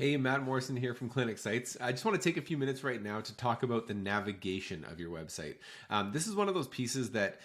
Hey, Matt Morrison here from Clinic Sites. I just want to take a few minutes right now to talk about the navigation of your website. This is one of those pieces that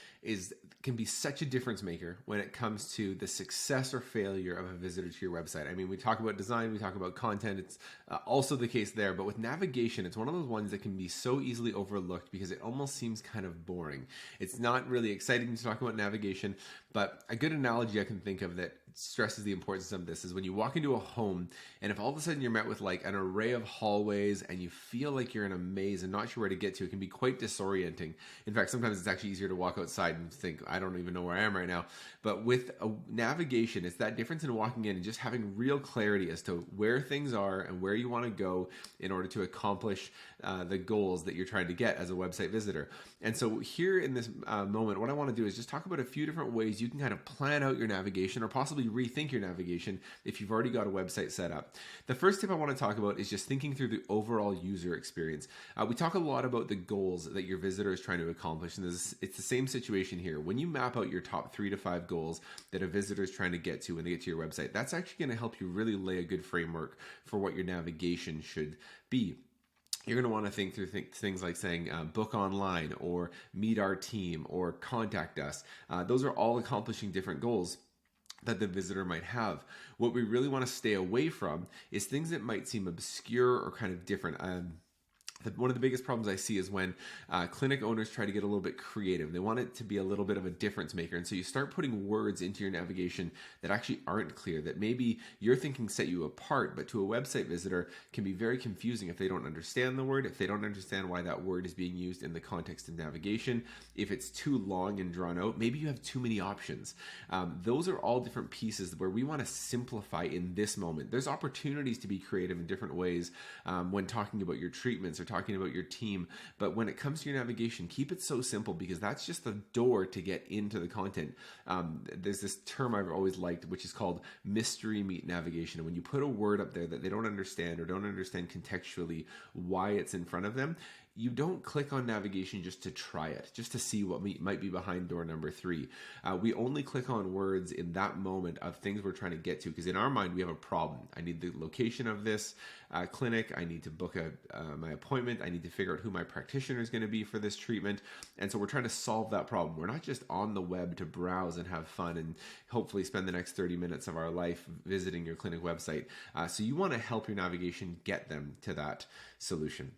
can be such a difference maker when it comes to the success or failure of a visitor to your website. I mean, we talk about design, we talk about content. It's also the case there, but with navigation, it's one of those ones that can be so easily overlooked because it almost seems kind of boring. It's not really exciting to talk about navigation, but a good analogy I can think of that stresses the importance of this is when you walk into a home and if all of a sudden you're met with like an array of hallways and you feel like you're in a maze and not sure where to get to, it can be quite disorienting. In fact, sometimes it's actually easier to walk outside and think, I don't even know where I am right now. But with a navigation, it's that difference in walking in and just having real clarity as to where things are and where you want to go in order to accomplish the goals that you're trying to get as a website visitor. And so here in this moment, what I want to do is just talk about a few different ways you can kind of plan out your navigation or possibly rethink your navigation if you've already got a website set up. The first tip I want to talk about is just thinking through the overall user experience. We talk a lot about the goals that your visitor is trying to accomplish, and it's the same situation here. When you map out your top 3 to 5 goals that a visitor is trying to get to when they get to your website, that's actually going to help you really lay a good framework for what your navigation should be. You're going to want to think through things like saying book online or meet our team or contact us. Those are all accomplishing different goals that the visitor might have. What we really want to stay away from is things that might seem obscure or kind of different. One of the biggest problems I see is when clinic owners try to get a little bit creative. They want it to be a little bit of a difference maker. And so you start putting words into your navigation that actually aren't clear, that maybe you're thinking set you apart, but to a website visitor can be very confusing if they don't understand the word, if they don't understand why that word is being used in the context of navigation, if it's too long and drawn out, maybe you have too many options. Those are all different pieces where we want to simplify in this moment. There's opportunities to be creative in different ways when talking about your treatments or talking about your team, but when it comes to your navigation, keep it so simple because that's just the door to get into the content. There's this term I've always liked, which is called mystery meat navigation. And when you put a word up there that they don't understand or don't understand contextually why it's in front of them, you don't click on navigation just to try it, just to see what might be behind door number 3. We only click on words in that moment of things we're trying to get to because in our mind we have a problem. I need the location of this clinic. I need to book my appointment. I need to figure out who my practitioner is going to be for this treatment. And so we're trying to solve that problem. We're not just on the web to browse and have fun and hopefully spend the next 30 minutes of our life visiting your clinic website. So you want to help your navigation get them to that solution.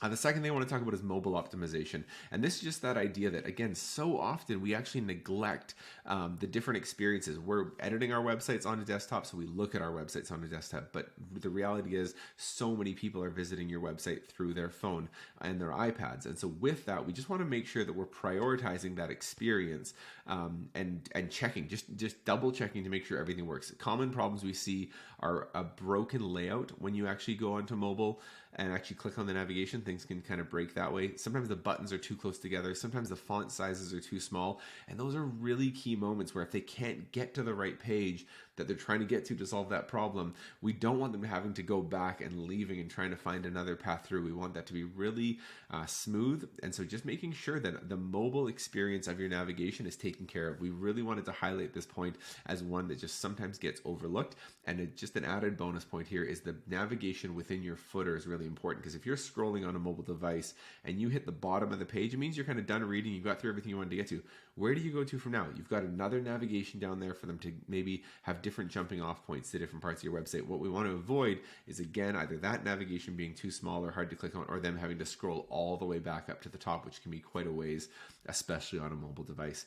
The second thing I want to talk about is mobile optimization. And this is just that idea that, again, so often we actually neglect the different experiences. We're editing our websites on a desktop, so we look at our websites on a desktop. But the reality is so many people are visiting your website through their phone and their iPads. And so with that, we just want to make sure that we're prioritizing that experience and checking, just double checking to make sure everything works. Common problems we see are a broken layout when you actually go onto mobile and actually click on the navigation. Things can kind of break that way. Sometimes the buttons are too close together. Sometimes the font sizes are too small. And those are really key moments where if they can't get to the right page that they're trying to get to solve that problem, we don't want them having to go back and leaving and trying to find another path through. We want that to be really smooth. And so just making sure that the mobile experience of your navigation is taken care of. We really wanted to highlight this point as one that just sometimes gets overlooked. And just an added bonus point here is the navigation within your footer is really important because if you're scrolling on a mobile device and you hit the bottom of the page, it means you're kind of done reading, you got through everything you wanted to get to. Where do you go to from now? You've got another navigation down there for them to maybe have different jumping off points to different parts of your website. What we want to avoid is, again, either that navigation being too small or hard to click on, or them having to scroll all the way back up to the top, which can be quite a ways, especially on a mobile device.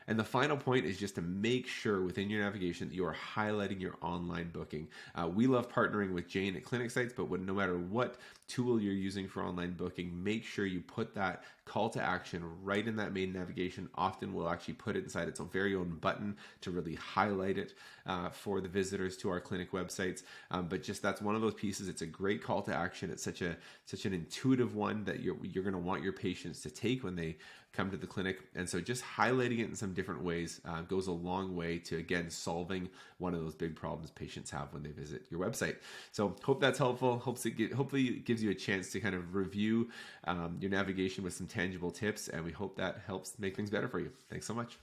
And the final point is just to make sure within your navigation that you are highlighting your online booking. We love partnering with Jane at Clinic Sites, but no matter what tool you're using for online booking, make sure you put that call to action right in that main navigation. Often we'll actually put it inside its very own button to really highlight it for the visitors to our clinic websites. But just that's one of those pieces. It's a great call to action. It's such an intuitive one that you're going to want your patients to take when they come to the clinic. And so just highlighting it in some different ways goes a long way to, again, solving one of those big problems patients have when they visit your website. So hope that's helpful. Hopefully it gives you a chance to kind of review your navigation with some tangible tips, and we hope that helps make things better for you. Thanks so much.